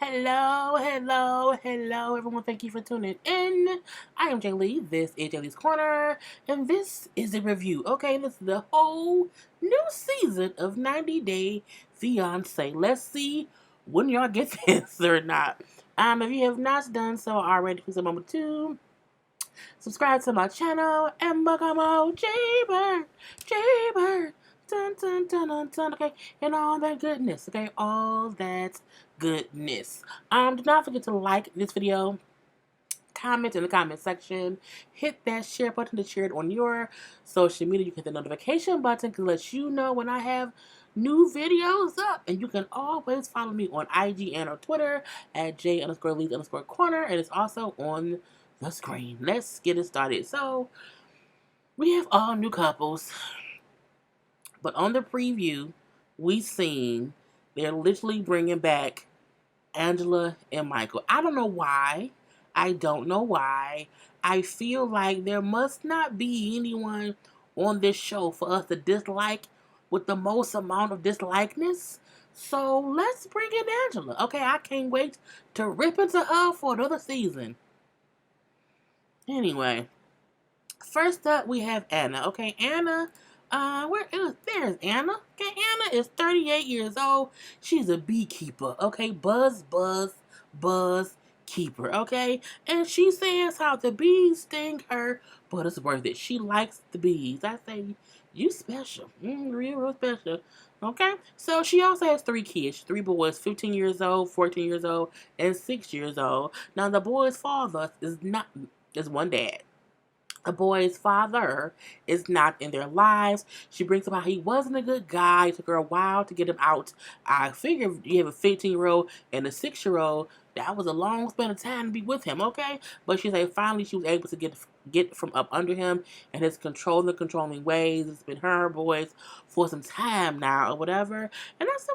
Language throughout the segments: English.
Hello, everyone. Thank you for tuning in. I am JayLee. This is JLeesCorner, and this is a review. Okay, this is the whole new season of 90 Day Fiance. Let's see when y'all get this or not. If you have not done so already, please remember to subscribe to my channel and become a JayBird. Dun, dun, dun, dun, dun, okay, and all that goodness, okay, all that goodness. Do not forget to like this video, comment in the comment section, hit that share button to share it on your social media. You can hit the notification button to let you know when I have new videos up, and you can always follow me on IG and on Twitter at J_Lees_Corner, and it's also on the screen. Let's get it started. So we have all new couples. But on the preview, we seen they're literally bringing back Angela and Michael. I don't know why. I don't know why. I feel like there must not be anyone on this show for us to dislike with the most amount of dislikeness. So let's bring in Angela. Okay, I can't wait to rip into her for another season. Anyway, first up we have Anna. Okay, Anna. There's Anna. Okay, Anna is 38 years old. She's a beekeeper. Okay, buzz keeper. Okay, and she says how the bees sting her, but it's worth it. She likes the bees. I say, you special. Real special. Okay, so she also has 3 kids. 3 boys, 15 years old, 14 years old, and 6 years old. Now the boy's father is one dad. A boy's father is not in their lives. She brings up how he wasn't a good guy. It took her a while to get him out. I figure you have a 15-year-old and a 6-year-old. That was a long span of time to be with him, okay? But she said finally she was able to get from up under him and his controlling ways. It's been her boys for some time now or whatever. And that's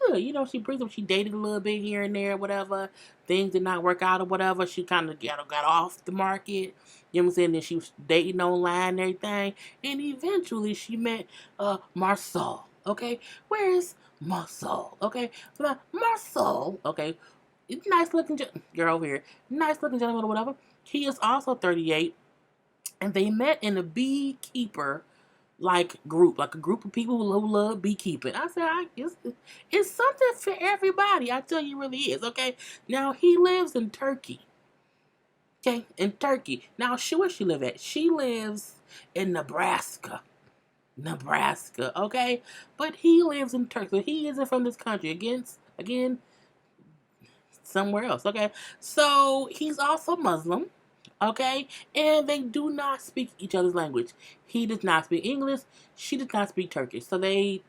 good. You know, she brings up she dated a little bit here and there, whatever. Things did not work out or whatever. She kind of got off the market. You know what I'm saying? Then she was dating online and everything. And eventually she met Mursel. Okay? Where is Mursel? Okay? Mursel. Okay? Nice looking girl over here. Nice looking gentleman or whatever. He is also 38. And they met in a beekeeper group, like a group of people who love beekeeping. I said, it's something for everybody. I tell you, it really is. Okay? Now, he lives in Turkey. Okay, in Turkey. Now, where she live at? She lives in Nebraska. Okay? But he lives in Turkey. So he isn't from this country. Again, somewhere else. Okay? So, he's also Muslim. Okay? And they do not speak each other's language. He does not speak English. She does not speak Turkish. So, they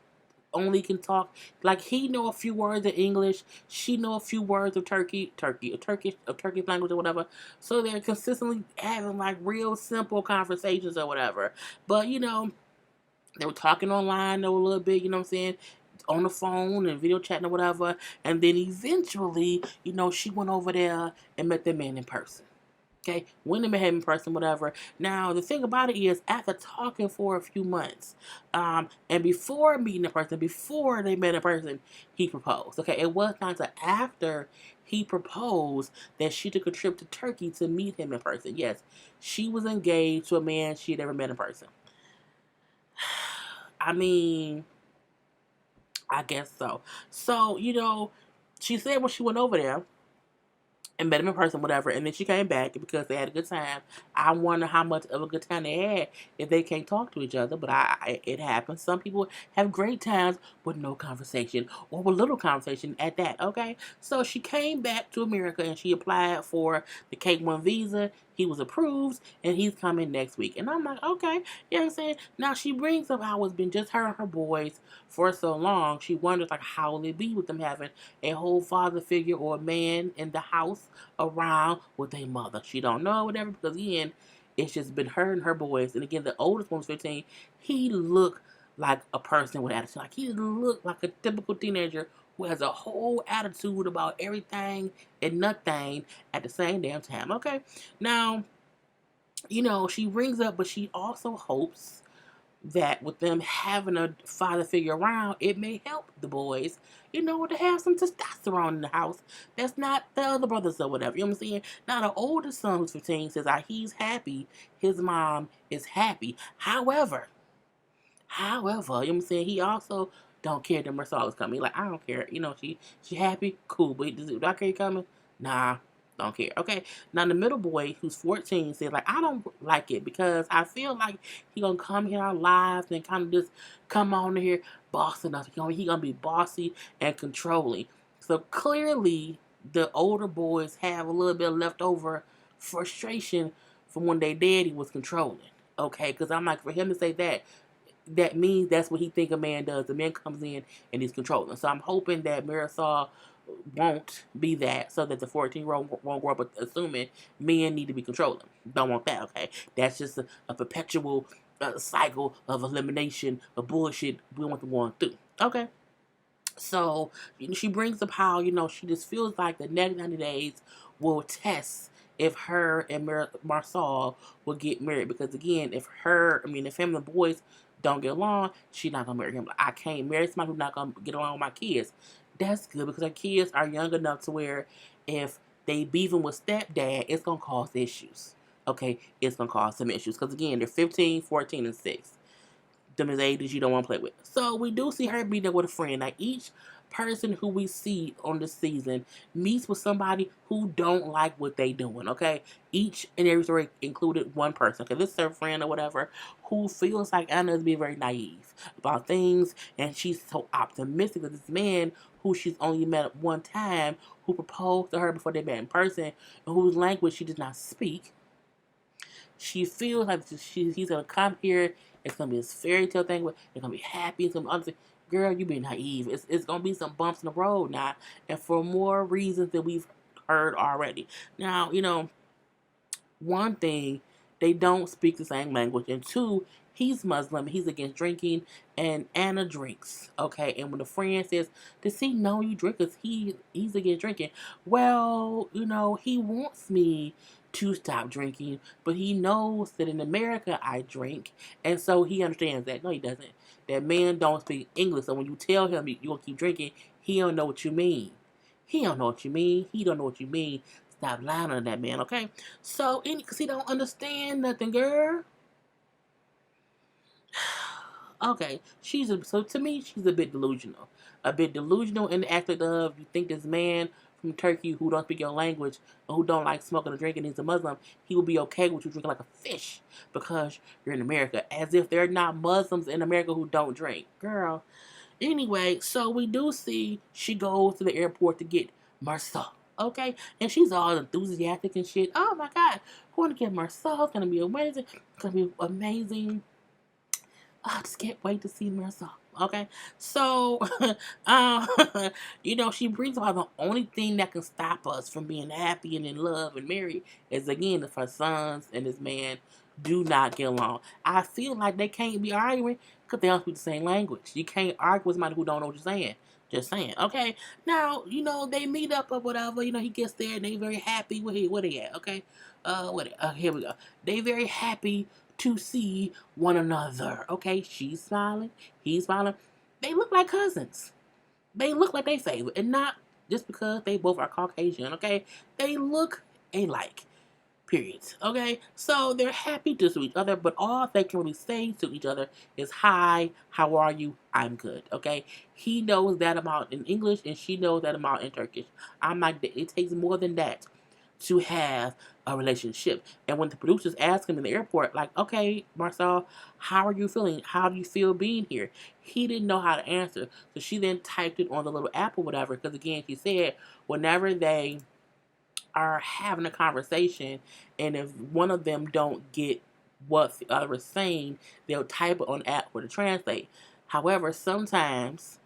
only can talk, like, he know a few words of English, she know a few words of Turkish language or whatever. So they're consistently having like real simple conversations or whatever. But you know, they were talking online though a little bit, you know what I'm saying, on the phone and video chatting or whatever. And then eventually, you know, she went over there and met the man in person. Okay, when they met him in person, whatever. Now, the thing about it is, after talking for a few months, and before meeting in person, before they met in person, he proposed. Okay, it was not until after he proposed that she took a trip to Turkey to meet him in person. Yes, she was engaged to a man she had never met in person. I mean, I guess so. So, you know, she said when she went over there and met him in person, whatever, and then she came back because they had a good time. I wonder how much of a good time they had if they can't talk to each other, but it happens. Some people have great times with no conversation, or with little conversation at that, okay? So she came back to America and she applied for the K-1 visa. He was approved, and he's coming next week. And I'm like, okay, you know what I'm saying? Now, she brings up how it's been just her and her boys for so long. She wonders, like, how will it be with them having a whole father figure or a man in the house around with a mother. She don't know, whatever, because, again, it's just been her and her boys. And, again, the oldest one's 15. He looked like a person with attitude. Like, he looked like a typical teenager who has a whole attitude about everything and nothing at the same damn time. Okay? Now, you know, she brings up, but she also hopes that with them having a father figure around, it may help the boys, to have some testosterone in the house. That's not the other brothers or whatever. You know what I'm saying? Now the oldest son who's 15 says he's happy. His mom is happy. However, you know what I'm saying? He also don't care that Mursel is coming. Like, I don't care. She happy, cool. But do I care you coming? Nah, don't care. Okay. Now the middle boy who's 14 said, like, I don't like it because I feel like he gonna come here our lives and kind of just come on here bossing us. He gonna be bossy and controlling. So clearly the older boys have a little bit of leftover frustration from when their daddy was controlling. Okay, because I'm like, for him to say that means that's what he think a man does. The man comes in and he's controlling. So I'm hoping that Mursel won't be that, so that the 14-year-old won't grow up assuming men need to be controlling. Don't want that, okay? That's just a perpetual cycle of elimination of bullshit we want them going through. Okay? So she brings up how, she just feels like the next 90 days will test if her and Mursel will get married. Because again, if him and the boys don't get along, she's not gonna marry him. Like, I can't marry somebody who's not gonna get along with my kids. That's good because her kids are young enough to where if they beefing with stepdad, it's gonna cause issues. Okay, it's gonna cause some issues because again, they're 15, 14, and 6. Them is ages you don't want to play with. So we do see her be there with a friend. Now each person who we see on this season meets with somebody who don't like what they doing. Okay, each and every story included one person. Okay, this is her friend or whatever who feels like Anna is being very naive about things, and she's so optimistic that this man who she's only met one time, who proposed to her before they met in person, and whose language she does not speak. She feels like he's gonna come here. It's gonna be this fairy tale thing. It's gonna be happy. It's gonna be honest. Girl, you being naive. It's gonna be some bumps in the road now, and for more reasons that we've heard already. Now, one thing, they don't speak the same language, and two, he's Muslim, he's against drinking, and Anna drinks. Okay, and when the friend says, "Does he know you drink?" Because he's against drinking. Well, he wants me to stop drinking, but he knows that in America I drink, and so he understands that. No, he doesn't. That man don't speak English, so when you tell him you gonna keep drinking, he don't know what you mean. He don't know what you mean. He don't know what you mean. Stop lying on that man, okay? So, because he don't understand nothing, girl. Okay, so to me, she's a bit delusional. A bit delusional in the aspect of, you think this man from Turkey who don't speak your language or who don't like smoking or drinking, he's a Muslim, he will be okay with you drinking like a fish because you're in America. As if there are not Muslims in America who don't drink. Girl. Anyway, so we do see she goes to the airport to get Mursel. Okay? And she's all enthusiastic and shit. Oh my god. I want to get Mursel. It's going to be amazing. It's going to be amazing. I just can't wait to see Mursel. Okay? So, um, she brings about the only thing that can stop us from being happy and in love and married is, again, if her sons and this man do not get along. I feel like they can't be arguing because they don't speak the same language. You can't argue with somebody who don't know what you're saying. Just saying, okay? Now, they meet up or whatever. He gets there and they very happy. Where they at? Okay? Here we go. They very happy to see one another. Okay? She's smiling. He's smiling. They look like cousins. They look like they favorite. And not just because they both are Caucasian, okay? They look alike. Periods. Okay? So they're happy to see each other, but all they can really say to each other is, "Hi, how are you? I'm good." Okay? He knows that amount in English and she knows that amount in Turkish. I'm like, it takes more than that to have a relationship. And when the producers ask him in the airport, like, "Okay, Mursel, how are you feeling? How do you feel being here?" He didn't know how to answer. So she then typed it on the little app or whatever, because again, she said whenever they are having a conversation, and if one of them don't get what the other is saying, they'll type it on the app for the translate. However, sometimes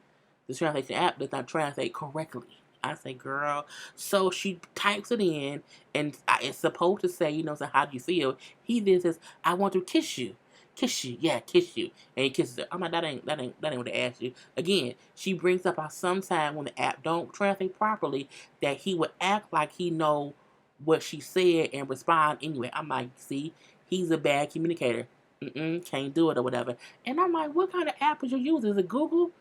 the translation app does not translate correctly. I say, girl. So she types it in, and it's supposed to say, so how do you feel? He then says, "I want to kiss you." Kiss you, yeah, kiss you. And he kisses her. I'm like, that ain't what they asked you. Again, she brings up how sometime when the app don't translate properly, that he would act like he know what she said and respond anyway. I'm like, see, he's a bad communicator. Can't do it or whatever. And I'm like, what kind of app would you use? Is it Google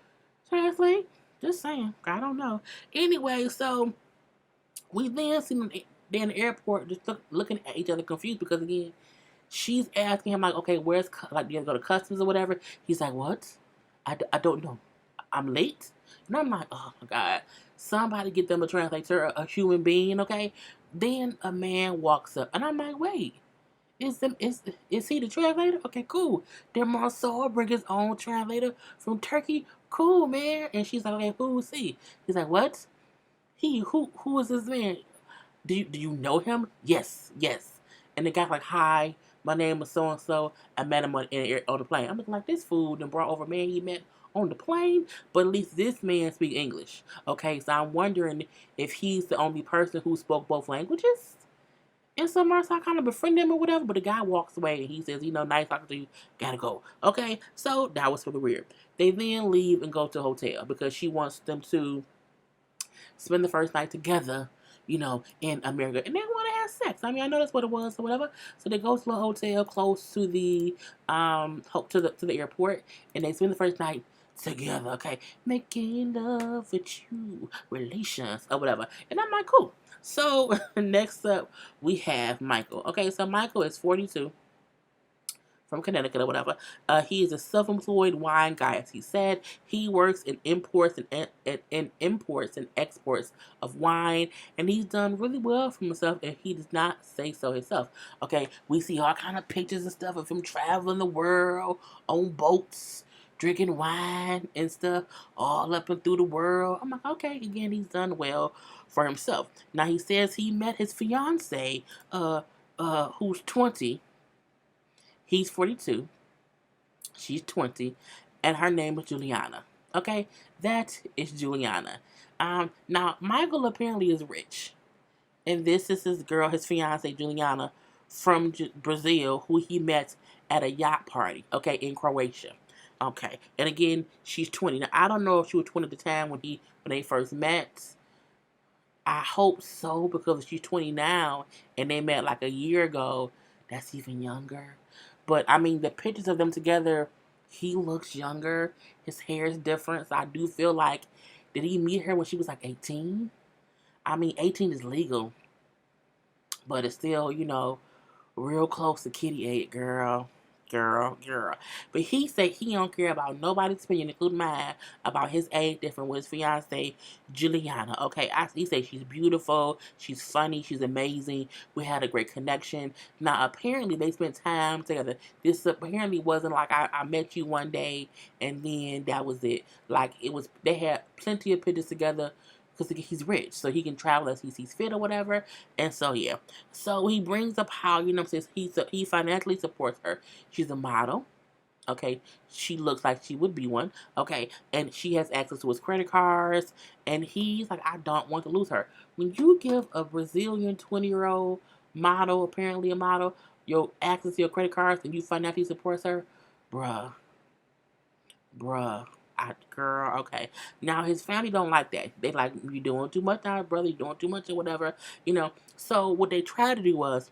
Translate? Just saying. I don't know. Anyway, so we then see them they in the airport just looking at each other confused because again, she's asking him like, okay, where's like, do you have to go to customs or whatever? He's like, what? I don't know. I'm late. And I'm like, oh my god, somebody get them a translator, a human being, okay? Then a man walks up, and I'm like, wait. Is he the translator? Okay, cool. Then Mursel bring his own translator from Turkey. Cool, man. And she's like, okay, who is he? He's like, what? Who is this man? Do you know him? Yes, yes. And the guy's like, hi, my name is so and so. I met him on the plane. I'm looking like this fool and brought over a man he met on the plane, but at least this man speaks English. Okay, so I'm wondering if he's the only person who spoke both languages. And so Marcel kind of befriend him or whatever, but the guy walks away and he says, nice talking to you, gotta go. Okay, so that was really weird. They then leave and go to a hotel because she wants them to spend the first night together, in America. And they want to have sex. I mean, I know that's what it was or whatever. So they go to a hotel close to the to the airport and they spend the first night together, okay? Making love with you, relations or whatever. And I'm like, cool. So next up we have Michael. Okay, so Michael is 42 from Connecticut or whatever. He is a self-employed wine guy, as he said. He works in imports and imports and exports of wine, and he's done really well for himself. And he does not say so himself. Okay, we see all kind of pictures and stuff of him traveling the world on boats, drinking wine and stuff, all up and through the world. I'm like, okay, again, he's done well for himself. Now he says he met his fiance, who's 20. He's 42. She's 20. And her name is Juliana. Okay? That is Juliana. Now, Michael apparently is rich. And this is his girl, his fiance, Juliana, from Brazil, who he met at a yacht party, okay, in Croatia. Okay. And again, she's 20. Now, I don't know if she was 20 at the time when they first met. I hope so, because she's 20 now, and they met like a year ago. That's even younger. But I mean, the pictures of them together, he looks younger. His hair is different. So I do feel like, did he meet her when she was like 18? I mean, 18 is legal, but it's still, real close to kitty age, girl. Girl. But he said he don't care about nobody's opinion, including mine, about his age difference with his fiance, Juliana. Okay, he said she's beautiful, she's funny, she's amazing. We had a great connection. Now, apparently, they spent time together. This apparently wasn't like I met you one day and then that was it. Like, they had plenty of pictures together because he's rich, so he can travel as he sees fit or whatever. And so, yeah. So he brings up how, says he financially supports her. She's a model. Okay. She looks like she would be one. Okay. And she has access to his credit cards. And he's like, I don't want to lose her. When you give a Brazilian 20-year-old model, apparently a model, your access to your credit cards and you financially support her, bruh. Girl, okay. Now his family don't like that. They like, you doing too much now, brother. You doing too much or whatever, So what they tried to do was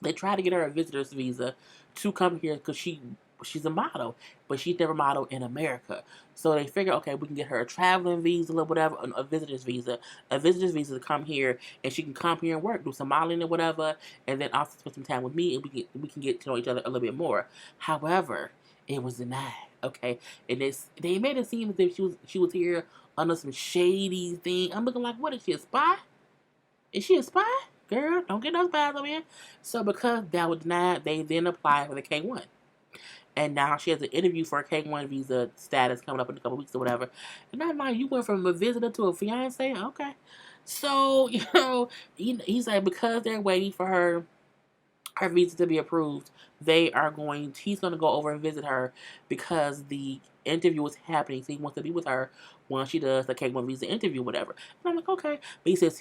they tried to get her a visitor's visa to come here because she's a model, but she's never modeled in America. So they figure, okay, we can get her a traveling visa or whatever, a visitor's visa to come here, and she can come here and work, do some modeling or whatever, and then also spend some time with me, and we can get to know each other a little bit more. However, it was denied. Okay, and they made it seem as if she was here under some shady thing. I'm looking like, what is she, a spy? Is she a spy? Girl, don't get no spies over here. So because that was denied, they then applied for the K1. And now she has an interview for a K1 visa status coming up in a couple weeks or whatever. And I'm like, you went from a visitor to a fiance? Okay. So, he's like, because they're waiting for her visa to be approved, he's going to go over and visit her because the interview is happening. So he wants to be with her when she does the K1 visa interview, whatever. And I'm like, okay. But he says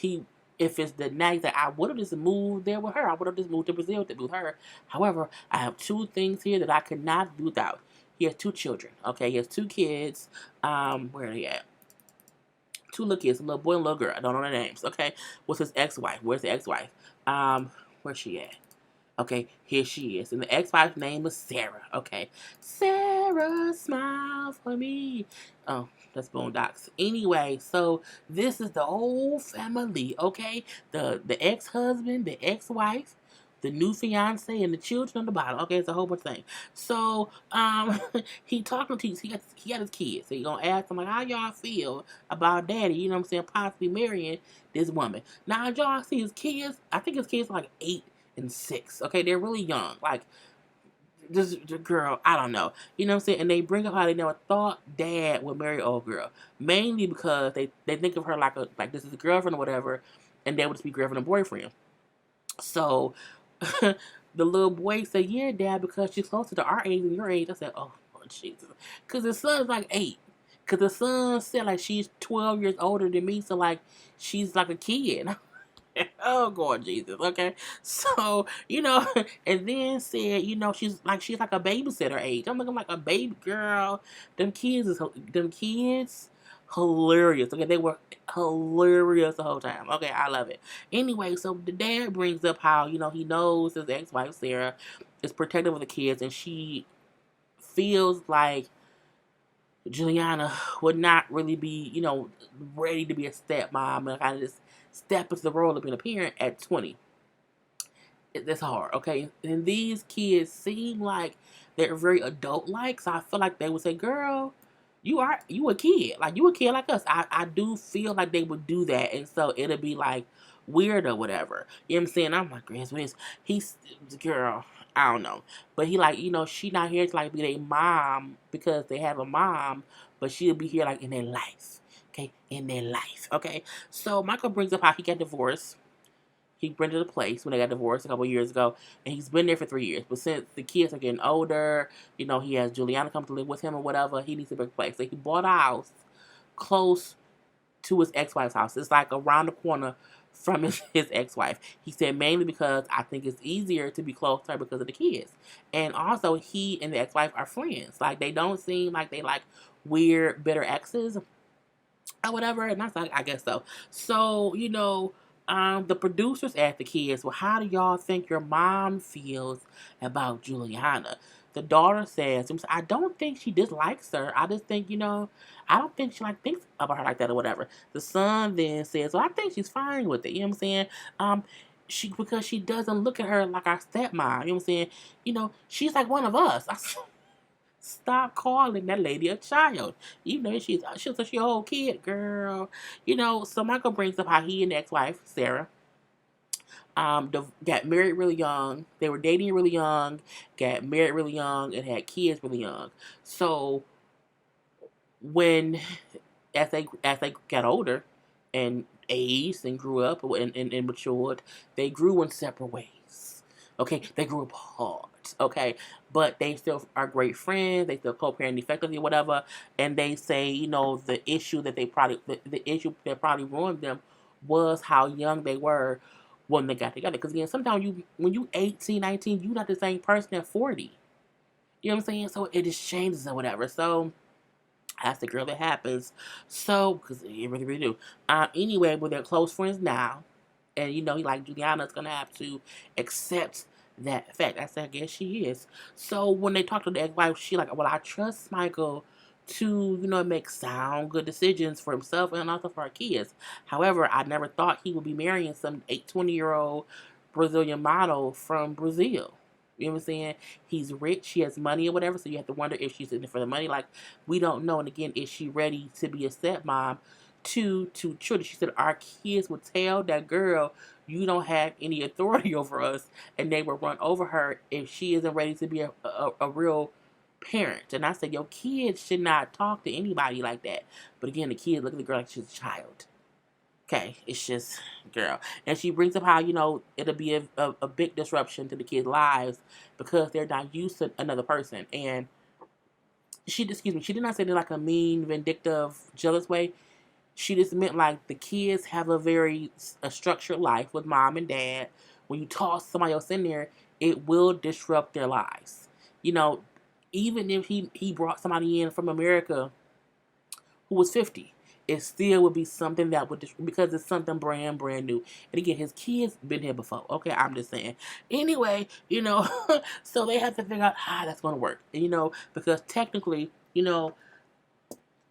if it's the night that I would have just moved there with her, I would have just moved to Brazil to be with her. However, I have two things here that I could not do without. He has two children. Okay, he has two kids. Where are they at? Two little kids, a little boy and a little girl. I don't know their names. Okay, what's his ex-wife? Where's the ex-wife? Where's she at? Okay, here she is. And the ex-wife's name is Sarah. Okay. Sarah, smile for me. Oh, that's Boondocks. Anyway, so this is the whole family, okay? The ex-husband, the ex-wife, the new fiance, and the children on the bottom. Okay, it's a whole bunch of things. So, he talking to he got his kids. So he gonna ask them like, how y'all feel about daddy, you know what I'm saying, possibly marrying this woman. Now y'all see his kids, I think his kids are like 8 and 6. Okay, they're really young. Like this girl, I don't know. You know what I'm saying? And they bring up how they never thought dad would marry old girl. Mainly because they think of her like this is a girlfriend or whatever, and they would just be girlfriend and boyfriend. So the little boy said, yeah, dad, because she's closer to our age and your age. I said, oh, Jesus. Because his son's like 8. Because the son said like she's 12 years older than me, so like she's like a kid. Oh God, Jesus. Okay, so and then said, she's like a babysitter age. I'm looking like a baby girl. Them kids, hilarious. Okay, they were hilarious the whole time. Okay, I love it. Anyway, so the dad brings up how he knows his ex-wife Sarah is protective of the kids, and she feels like Juliana would not really be, ready to be a stepmom and kind of just step into the role of being a parent at 20. That's hard, okay? And these kids seem like they're very adult-like, so I feel like they would say, girl, you a kid. Like, you a kid like us. I do feel like they would do that, and so it'll be, like, weird or whatever. You know what I'm saying? I'm like, Grant, girl, I don't know. But he like, she not here to, like, be their mom because they have a mom, but she'll be here, like, in their life. Okay? In their life. Okay? So, Michael brings up how he got divorced. He rented a place when they got divorced a couple of years ago, and he's been there for 3 years. But since the kids are getting older, he has Juliana come to live with him or whatever, he needs a big place. So he bought a house close to his ex-wife's house. It's like around the corner from his ex-wife. He said mainly because I think it's easier to be close to her because of the kids. And also, he and the ex-wife are friends. Like, they don't seem like they like weird, bitter exes or whatever. And that's like, I guess so. So, the producers asked the kids, well, how do y'all think your mom feels about Juliana? The daughter says, I don't think she dislikes her. I just think, I don't think she thinks about her like that or whatever. The son then says, well, I think she's fine with it. You know what I'm saying? Because she doesn't look at her like our stepmom. You know what I'm saying? She's like one of us. Stop calling that lady a child. Even though she's a whole kid, girl. So Michael brings up how he and the ex-wife, Sarah, got married really young. They were dating really young, got married really young, and had kids really young. So when as they got older and aged and grew up and matured, they grew in separate ways. Okay, they grew apart. Okay, but they still are great friends. They still co-parent effectively, whatever. And they say, the issue that probably ruined them was how young they were when they got together. Because again, sometimes when you 18, 19, you're not the same person at 40. You know what I'm saying? So it just changes or whatever. So that's the girl that happens. So, because it really, really do. Anyway, but they're close friends now. And, like Juliana's going to have to accept that fact. I said, I guess she is. So, when they talk to the ex-wife, she like, well, I trust Michael to, make sound, good decisions for himself and also for our kids. However, I never thought he would be marrying some 20-year-old Brazilian model from Brazil. You know what I'm saying? He's rich, he has money or whatever, so you have to wonder if she's in it for the money. Like, we don't know. And again, is she ready to be a stepmom to children? She said, our kids would tell that girl, you don't have any authority over us, and they will run over her if she isn't ready to be a real parent. And I said, your kids should not talk to anybody like that. But again, the kids look at the girl like she's a child. Okay, it's just, girl. And she brings up how, it'll be a big disruption to the kids' lives because they're not used to another person. And she did not say it in like a mean, vindictive, jealous way. She just meant like the kids have a structured life with mom and dad. When you toss somebody else in there, it will disrupt their lives. Even if he brought somebody in from America who was 50. it still would be something that would, because it's something brand new. And again, his kids been here before. Okay, I'm just saying. Anyway, so they have to figure out how that's going to work. Because technically,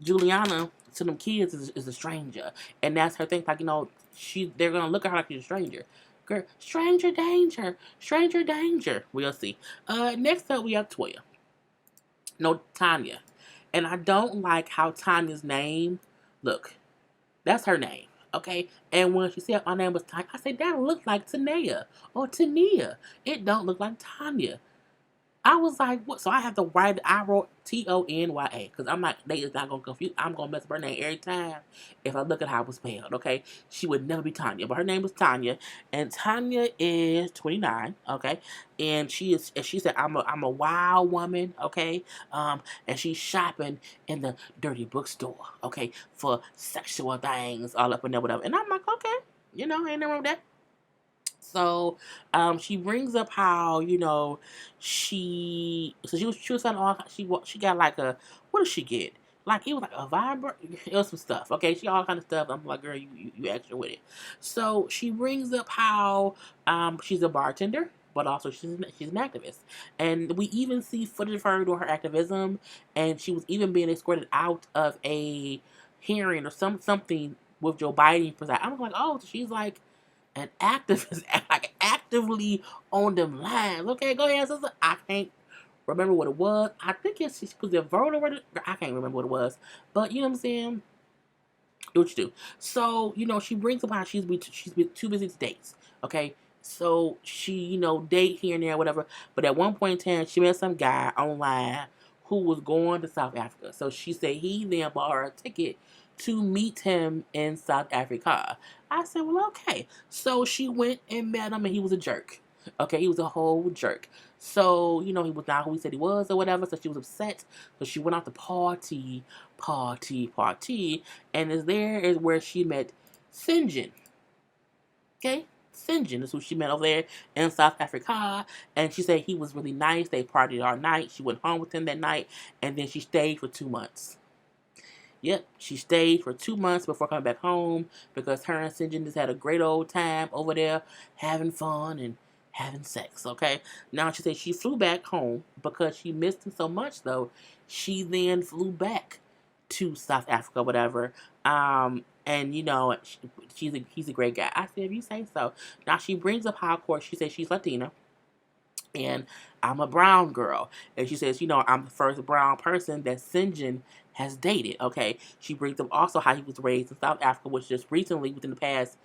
Juliana to them kids is a stranger, and that's her thing. Like, they're gonna look at her like she's a stranger. Girl, stranger danger. We'll see. Next up we have Toya. No, Tania, and I don't like how Tanya's name. Look, that's her name. Okay, and when she said my name was Tanya, I said that looks like Tania or Tania. It don't look like Tanya. I was like, what? So I have to write, I wrote Tonya, because I'm not, they is not going to confuse, I'm going to mess up her name every time if I look at how it was spelled, okay? She would never be Tanya, but her name was Tanya, and Tanya is 29, okay? And she said, I'm a wild woman, okay? And she's shopping in the dirty bookstore, okay? For sexual things, all up in there, whatever. And I'm like, okay, ain't nothing wrong with that. So, she brings up how she was selling all she got like a, what did she get? Like, it was like a vibrant, it was some stuff. Okay, she got all kind of stuff. I'm like, girl, you extra with it. So she brings up how she's a bartender, but also she's an activist, and we even see footage of her doing her activism, and she was even being escorted out of a hearing or something with Joe Biden. I'm like, oh, so she's like an activist, like actively on them lines. Okay, go ahead, sister. I can't remember what it was. I think she was a vote over it. I can't remember what it was. But you know what I'm saying? Do what you do. So, she brings up how she's been too busy to date. Okay? So she, date here and there, whatever. But at one point in time, she met some guy online who was going to South Africa. So she said he then bought her a ticket to meet him in South Africa. I said, well, okay. So she went and met him, and he was a jerk. Okay, he was a whole jerk. So, he was not who he said he was or whatever. So she was upset. So she went out to party. And there is where she met Syngin. Okay? Syngin is who she met over there in South Africa. And she said he was really nice. They partied all night. She went home with him that night. And then she stayed for 2 months. Yep, she stayed for 2 months before coming back home because her and Syngin just had a great old time over there having fun and having sex, okay? Now, she said she flew back home because she missed him so much, though. She then flew back to South Africa, whatever. And, he's a great guy. I said, if you say so. Now, she brings up how, of course, she said she's Latina. And I'm a brown girl. And she says, I'm the first brown person that Syngin has dated. Okay. She brings up also how he was raised in South Africa, which just recently, within the past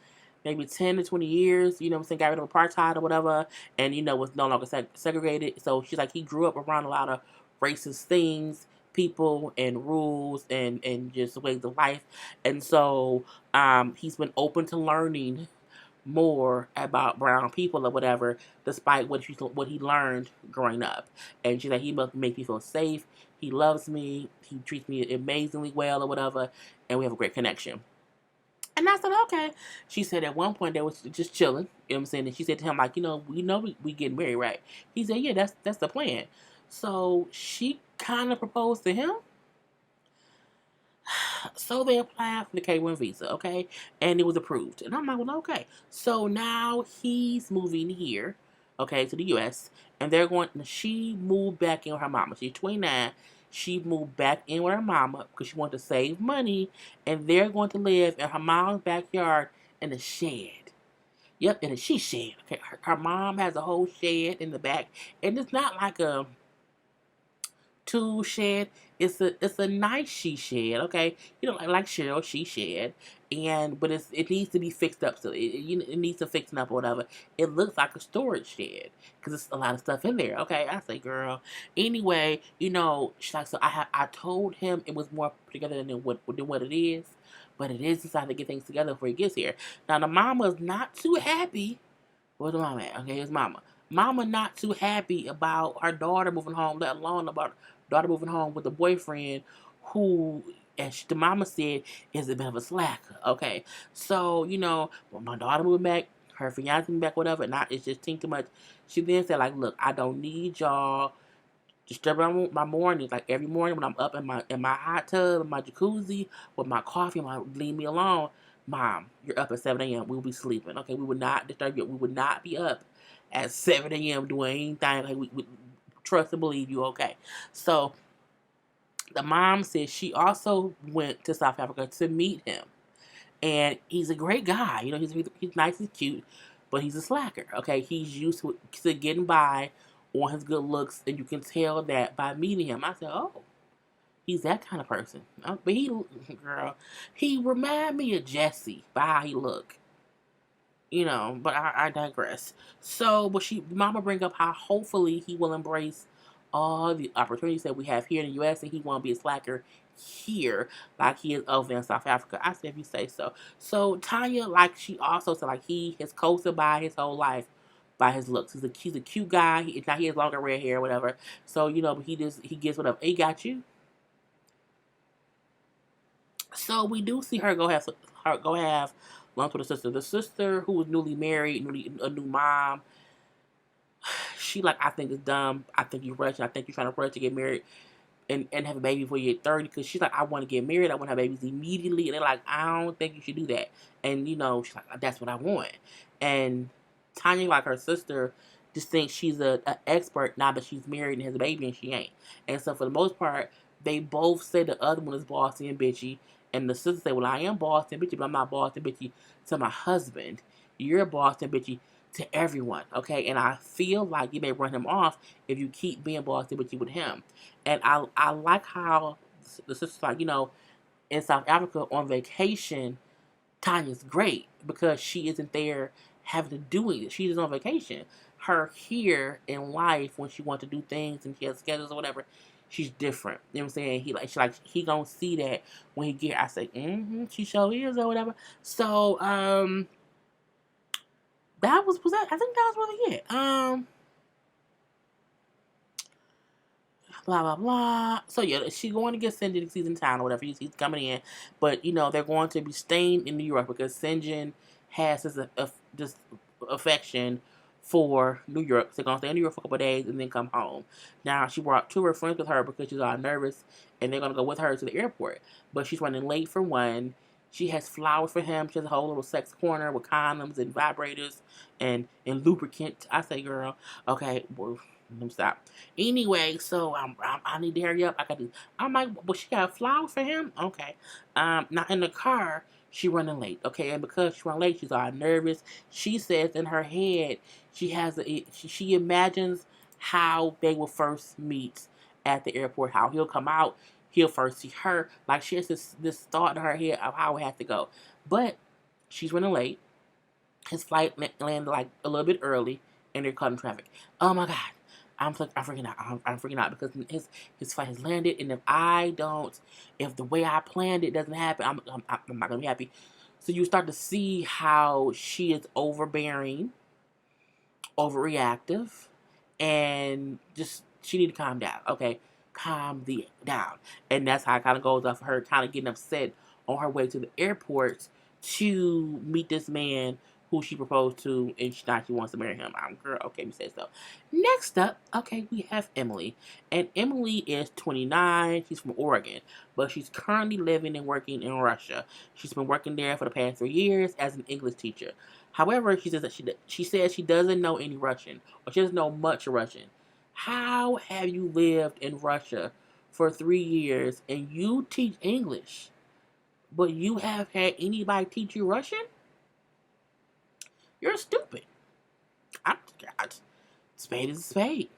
maybe 10 to 20 years, got rid of apartheid or whatever, and, was no longer segregated. So she's like, he grew up around a lot of racist things, people, and rules, and just ways of life. And so he's been open to learning more about brown people or whatever, despite what he learned growing up. And she's like, he must make me feel safe. He loves me. He treats me amazingly well or whatever, and we have a great connection. And I said, okay. She said at one point they was just chilling. You know what I'm saying? And she said to him, like, we getting married, right? He said, yeah, that's the plan. So she kind of proposed to him. So they applied for the K1 visa, okay? And it was approved. And I'm like, well, okay. So now he's moving here, okay, to the U.S. And she moved back in with her mama. She's 29. She moved back in with her mama because she wanted to save money. And they're going to live in her mom's backyard in a shed. Yep, in a she shed. Okay, her mom has a whole shed in the back. And it's not like a tool shed. It's a nice she shed, okay? Like Cheryl, she shed, but it needs to be fixed up. So it needs to fixing up or whatever. It looks like a storage shed because there's a lot of stuff in there. Okay, I say, girl. Anyway, she's like, so I told him it was more put together than what it is, but it is decided to get things together before he gets here. Now the mama's not too happy. Where's the mama at? Okay, here's mama. Mama not too happy about her daughter moving home, let alone about daughter moving home with a boyfriend who, as the mama said, is a bit of a slacker. Okay, so when my daughter moving back, her fiance moving back, whatever, it's just too much. She then said, like, look, I don't need y'all disturbing my mornings. Like every morning when I'm up in my hot tub, in my jacuzzi, with my coffee, leave me alone. Mom, you're up at 7 a.m. We'll be sleeping. Okay, we would not disturb you. We would not be up at 7 a.m. doing anything. Like we trust and believe you. Okay, so the mom says she also went to South Africa to meet him, and he's a great guy. You know, he's nice and cute, but he's a slacker. Okay, he's used to getting by on his good looks, and you can tell that by meeting him. I said, oh, he's that kind of person. But girl, he remind me of Jesse by how he look. You know, but I digress. So, but Mama bring up how hopefully he will embrace all the opportunities that we have here in the U.S. and he won't be a slacker here like he is over in South Africa. I said, if you say so. So Tanya, like she also said, like he has coasted by his whole life by his looks. He's a cute guy. Now he has longer red hair, whatever. So you know, but he gets whatever. He got you. So we do see her go have lunch with her sister. The sister who was newly married, a new mom. She like, I think it's dumb. I think you rush. I think you're trying to rush to get married and have a baby before you're 30. Because she's like, I want to get married. I want to have babies immediately. And they're like, I don't think you should do that. And you know, she's like, that's what I want. And Tanya, like her sister, just thinks she's a expert now that she's married and has a baby, and she ain't. And so for the most part, they both say the other one is bossy and bitchy. And the sister say, well, I am bossy and bitchy, but I'm not bossy and bitchy to my husband. You're bossy and bitchy to everyone, okay? And I feel like you may run him off if you keep being bossy and bitchy with him. And I like how the sister's like, you know, in South Africa on vacation, Tanya's great because she isn't there having to do it. She's on vacation. Her here in life, when she wants to do things and she has schedules or whatever, she's different. You know what I'm saying? He gonna see that when he get. I say, she sure is or whatever. So that was that. I think that was really it. Blah blah blah. So yeah, she's going to get Syngin because he's in town or whatever. He's coming in, but you know they're going to be staying in New York because Syngin has this affection for New York. So they're gonna stay in New York for a couple of days and then come home. Now she brought two of her friends with her because she's all nervous, and they're gonna go with her to the airport. But she's running late for one. She has flowers for him. She has a whole little sex corner with condoms and vibrators and lubricant. I say, girl, okay, well, let me stop. Anyway, so I need to hurry up. I'm like, well, she got flowers for him? Okay. Now in the car, she running late. Okay, and because she running late, she's all nervous. She says in her head, she imagines how they will first meet at the airport, how he'll come out, he'll first see her. Like she has this thought in her head of how it has to go. But she's running late. His flight landed like a little bit early, and they're caught in traffic. Oh my God. I'm freaking out. I'm freaking out because his flight has landed, and if the way I planned it doesn't happen, I'm not gonna be happy. So you start to see how she is overbearing, overreactive, and just she need to calm down. Okay, calm down, and that's how it kind of goes off of her kind of getting upset on her way to the airport to meet this man who she proposed to, and she wants to marry him. I'm girl, okay, we said so. Next up, okay, we have Emily, and Emily is 29. She's from Oregon, but she's currently living and working in Russia. She's been working there for the past 3 years as an English teacher. However, she says that she says she doesn't know any Russian, or she doesn't know much Russian. How have you lived in Russia for 3 years and you teach English, but you have had anybody teach you Russian? You're stupid. I'm God. Spade is a spade.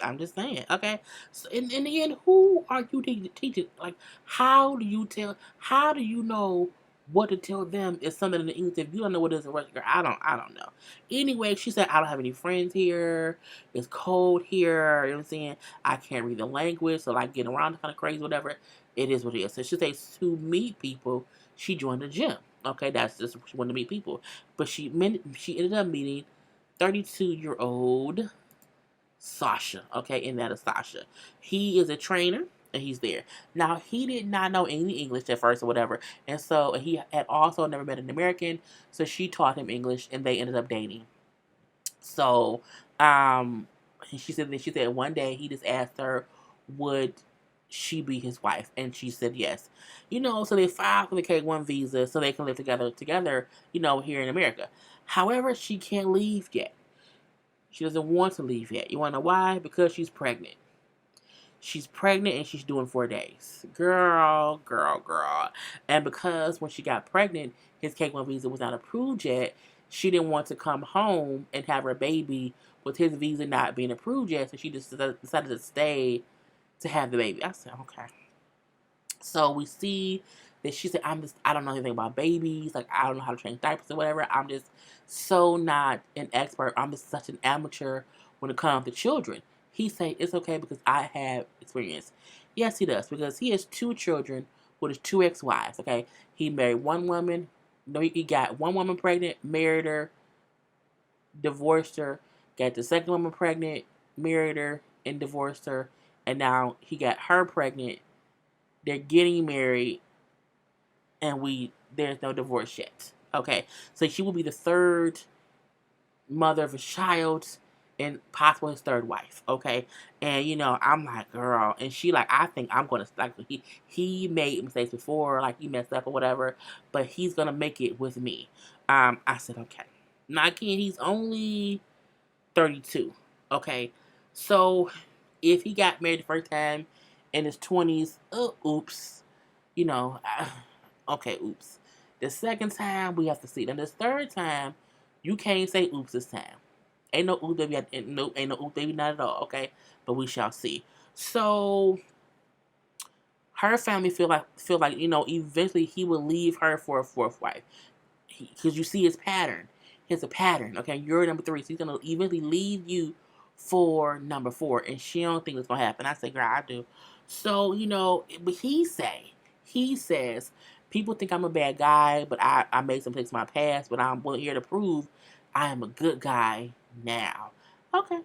I'm just saying. Okay. So in the end, who are you teaching? Like, how do you tell? How do you know what to tell them is something in the English if you don't know what it is in Russian? Girl, I don't know. Anyway, she said I don't have any friends here. It's cold here. You know what I'm saying? I can't read the language, so like getting around is kind of crazy, whatever. It is what it is. So she says to meet people, she joined the gym. Okay, that's just she wanted to meet people, but she ended up meeting 32-year-old Sasha. Okay, and that is Sasha. He is a trainer and he's there. Now he did not know any English at first or whatever, and so he had also never met an American, so she taught him English and they ended up dating. So And she said one day he just asked her, would she be his wife? And she said yes. So they filed for the K-1 visa so they can live together, here in America. However, she can't leave yet. She doesn't want to leave yet. You want to know why? Because she's pregnant. She's pregnant and she's doing 4 days. Girl, girl, girl. And because when she got pregnant, his K-1 visa was not approved yet, she didn't want to come home and have her baby with his visa not being approved yet. So she just decided to stay to have the baby. I said, okay. So we see that she said, I don't know anything about babies. Like, I don't know how to change diapers or whatever. I'm just so not an expert. I'm just such an amateur when it comes to children. He say it's okay because I have experience. Yes, he does, because he has 2 children with his 2 ex-wives, okay? He married one woman. No, he got one woman pregnant, married her, divorced her, got the second woman pregnant, married her, and divorced her. And now he got her pregnant. They're getting married, and there's no divorce yet. Okay, so she will be the 3rd mother of a child and possibly his 3rd wife. Okay, and I'm like, girl, and she like, I think I'm gonna like he made mistakes before, like he messed up or whatever, but he's gonna make it with me. I said okay. Now again, he's only 32. Okay, so if he got married the first time in his 20s, oops, okay, oops. The second time we have to see. Then this third time, you can't say oops this time. Ain't no oops baby, nope, ain't no oops baby, not at all. Okay, but we shall see. So her family feel like eventually he will leave her for a 4th wife, because you see his pattern. Here's a pattern. Okay, you're number 3, so he's gonna eventually leave you for number 4, and she don't think it's gonna happen. I say, girl, I do. So but he says people think I'm a bad guy, but I made some mistakes in my past, but I'm here to prove I am a good guy now. Okay.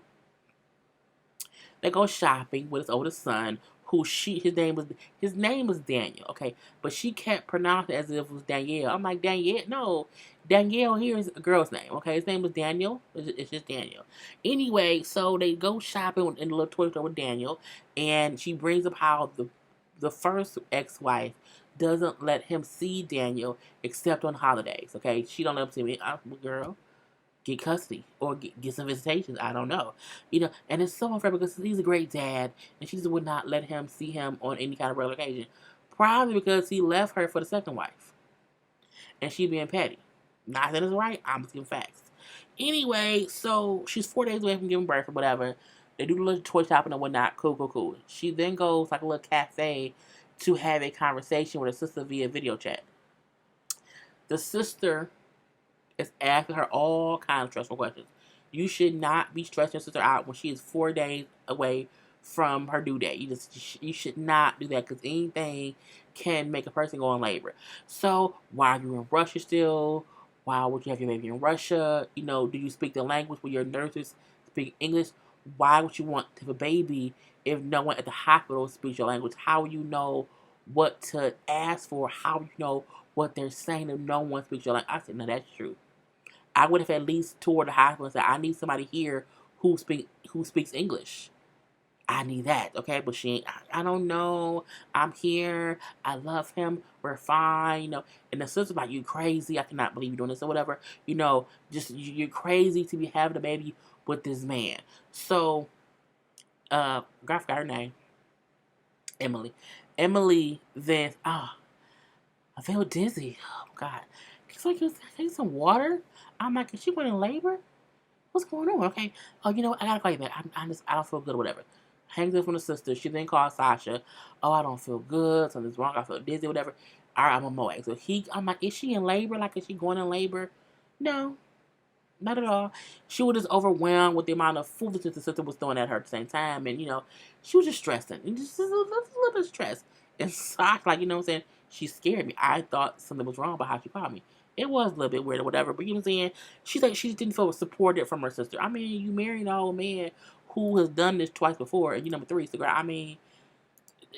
They go shopping with his oldest son, who his name was Daniel, okay, but she kept pronouncing it as if it was Danielle. I'm like, Danielle, no, Danielle here is a girl's name, okay. His name was Daniel. It's just Daniel. Anyway, so they go shopping in the little toy store with Daniel, and she brings up how the first ex-wife doesn't let him see Daniel except on holidays. Okay, she don't let him see me. Girl, get custody or get some visitations. I don't know. And it's so unfair because he's a great dad and she just would not let him see him on any kind of regular occasion. Probably because he left her for the second wife. And she being petty. Not that it's right, I'm just giving facts. Anyway, so she's 4 days away from giving birth or whatever. They do the little toy shopping and whatnot. Cool, cool, cool. She then goes like a little cafe to have a conversation with her sister via video chat. The sister is asking her all kinds of stressful questions. You should not be stressing your sister out when she is 4 days away from her due date. You should not do that, because anything can make a person go in labor. So why are you in Russia still? Why would you have your baby in Russia? Do you speak the language where your nurses speak English? Why would you want to have a baby if no one at the hospital speaks your language? How will you know what to ask for? How will you know what they're saying if no one speaks your language? I said, no, that's true. I would have at least toured the hospital and said, I need somebody here who speaks English. I need that, okay? But she ain't, I don't know. I'm here. I love him. We're fine, And the sister's like, you crazy. I cannot believe you're doing this or whatever. Just, you're crazy to be having a baby with this man. So, I forgot her name. Emily. Emily then, I feel dizzy. Oh, God. Can you get some water? I'm like, is she going in labor? What's going on? Okay. Oh, I gotta call you back. I don't feel good or whatever. Hangs up from the sister. She then calls Sasha. Oh, I don't feel good. Something's wrong. I feel dizzy, whatever. All right, I'm a Moag. So I'm like, is she in labor? Like, is she going in labor? No, not at all. She was just overwhelmed with the amount of foolishness the sister was throwing at her at the same time. And, she was just stressing. And just a little bit of stress. And Sasha, like, what I'm saying? She scared me. I thought something was wrong about how she called me. It was a little bit weird or whatever, but you know what I'm saying? She's like, she didn't feel supported from her sister. I mean, you married an old man who has done this twice before, and you number 3, so girl, I mean,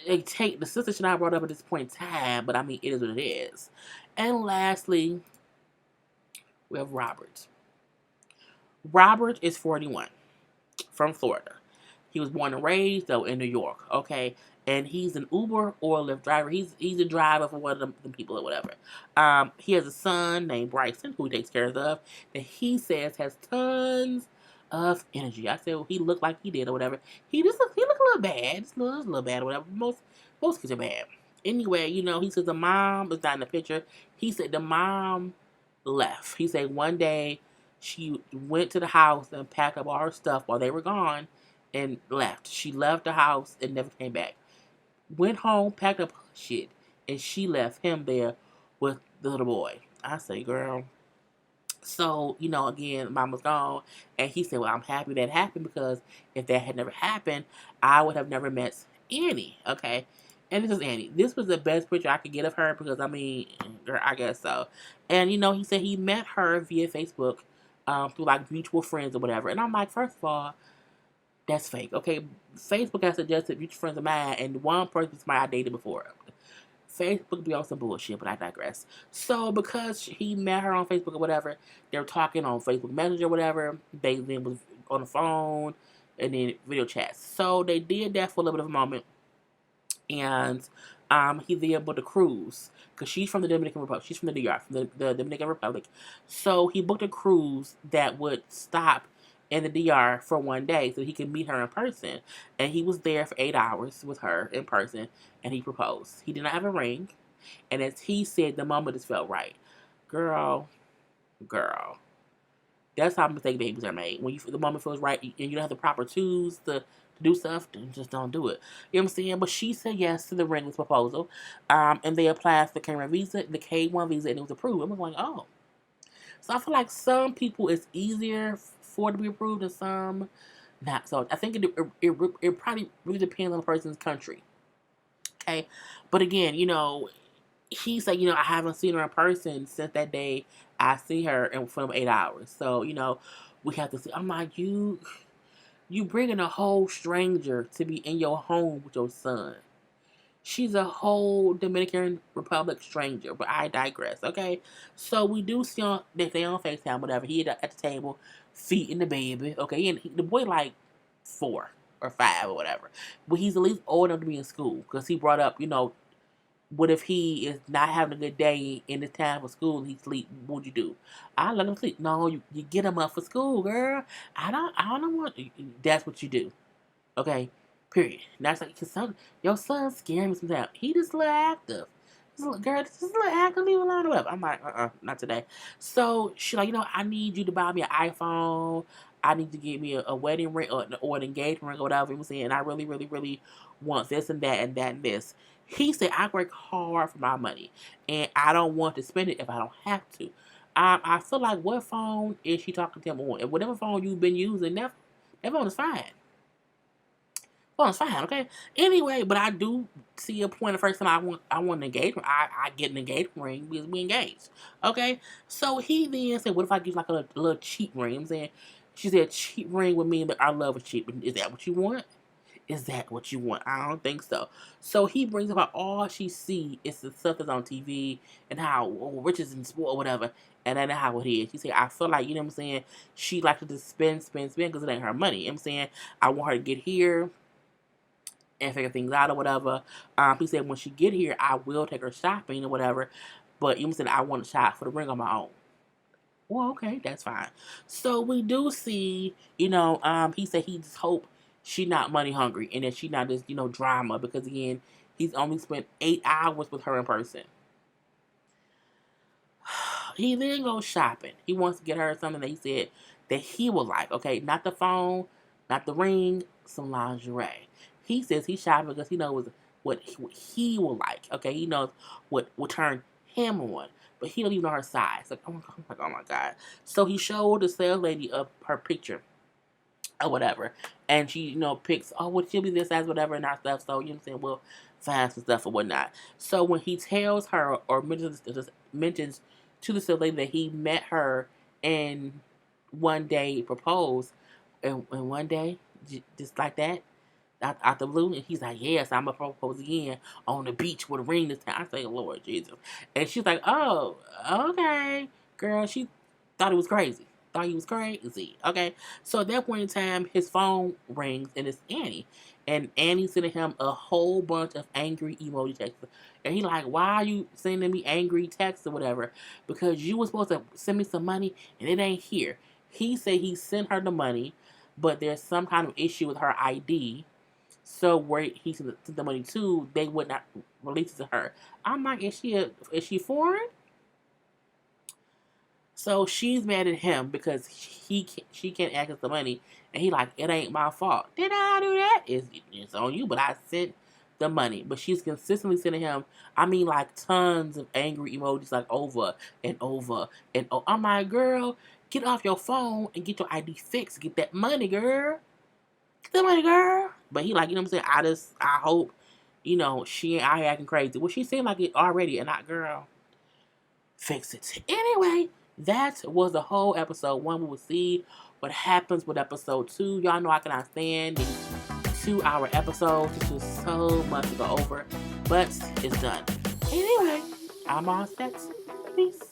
the sister should not brought up at this point in time, but I mean, it is what it is. And lastly, we have Robert. Robert is 41. from Florida. He was born and raised though in New York, okay, and he's an Uber or Lyft driver. He's a driver for one of them people or whatever. He has a son named Bryson who he takes care of that he says has tons of energy. I said well, he looked like he did or whatever. He looked a little bad, just a little bad or whatever. Most kids are bad. Anyway, he says the mom is not in the picture. He said the mom left. He said one day she went to the house and packed up all her stuff while they were gone and left. She left the house and never came back. Went home, packed up shit, and she left him there with the little boy. I say, girl. So, again, mom was gone, and he said, well, I'm happy that happened because if that had never happened, I would have never met Annie, okay? And this is Annie. This was the best picture I could get of her because, I mean, girl, I guess so. And, he said he met her via Facebook through, like, mutual friends or whatever. And I'm like, first of all, that's fake, okay? Facebook has suggested mutual friends of mine, and one person is somebody I dated before. Facebook be on some bullshit, but I digress. So, because he met her on Facebook or whatever, they were talking on Facebook Messenger or whatever. They then was on the phone and then video chats. So, they did that for a little bit of a moment. And he then booked a cruise because she's from the Dominican Republic. She's from the DR, from the Dominican Republic. So, he booked a cruise that would stop in the DR for one day so he could meet her in person. And he was there for 8 hours with her in person and he proposed. He did not have a ring. And as he said, the moment just felt right. Girl. That's how mistake babies are made. When the moment feels right and you don't have the proper tools to do stuff, then just don't do it. You know what I'm saying? But she said yes to the ringless proposal. And they applied for the K1 visa, and it was approved. I was like, oh. So I feel like some people it's easier for it to be approved and some not. So I think it probably really depends on the person's country. Okay? But again, he said, I haven't seen her in person since that day I see her in from 8 hours. So, we have to see. I'm like, you bringing a whole stranger to be in your home with your son. She's a whole Dominican Republic stranger, but I digress, okay? So we do see that they on FaceTime, whatever. He at the table, feeding the baby, okay? And the boy like 4 or 5 or whatever. But he's at least old enough to be in school because he brought up, what if he is not having a good day in the time for school and he sleep? What would you do? I let him sleep. No, you get him up for school, girl. I don't want. That's what you do, okay? Period. That's like your son scared me sometimes. He just a little active. Girl, just a little active, leave him alone or whatever. I'm like, not today. So she like, I need you to buy me an iPhone. I need to get me a wedding ring or an engagement ring or whatever. You saying, and I really, really, really want this and that and that and this. He said, I work hard for my money and I don't want to spend it if I don't have to. I feel like what phone is she talking to him on? And whatever phone you've been using, that phone is fine. Well, it's fine, okay? Anyway, but I do see a point the first time I want an engagement. I get an engagement ring because we engaged. Okay? So he then said, what if I give like a little cheap ring? I'm saying, she said, cheap ring with me, but our love is cheap. Is that what you want? Is that what you want? I don't think so. So he brings up all she see is the stuff that's on TV and how riches and sport or whatever. And that's how it is. She said, I feel like, you know what I'm saying? She likes to just spend because it ain't her money. You know what I'm saying? I want her to get here and figure things out or whatever. He said when she get here, I will take her shopping or whatever. But you said I want to shop for the ring on my own. Well, okay, that's fine. So we do see, he said he just hope she not money hungry and that she not just, drama because again, he's only spent 8 hours with her in person. He then goes shopping. He wants to get her something that he said that he would like. Okay, not the phone, not the ring, some lingerie. He says he's shopping because he knows what he will like. Okay, he knows what will turn him on, but he don't even know her size. Like, oh my God. So he showed the sales lady up her picture or whatever, and she, picks, oh, well, she'll be this size, whatever, and our stuff. So, you know what I'm saying, we'll find some stuff or whatnot. So when he tells her or mentions to the sales lady that he met her and one day proposed, and one day, just like that, out the blue, and he's like, yes, I'm going to propose again on the beach with a ring this time. I say, Lord Jesus. And she's like, oh, okay. Girl, she thought it was crazy. thought he was crazy. Okay, so at that point in time, his phone rings and it's Anny, and Annie's sending him a whole bunch of angry emoji texts, and he like, why are you sending me angry texts or whatever? Because you were supposed to send me some money and it ain't here. He said he sent her the money, but there's some kind of issue with her ID. So where he sent the money to, they would not release it to her. I'm like, is she foreign? So she's mad at him because she can't access the money, and he like, it ain't my fault. Did I do that? It's on you, but I sent the money. But she's consistently sending him, I mean, like tons of angry emojis, like over and over and over. I'm like, girl, get off your phone and get your ID fixed. Get that money, girl. Get that money, girl. But he like, you know what I'm saying? I hope, she ain't out here acting crazy. Well, she seemed like it already, and not, girl, fix it. Anyway, that was the whole episode 1. We will see what happens with episode 2. Y'all know I cannot stand these 2-hour episodes. It's just so much to go over. But it's done. Anyway, I'm all set. Peace.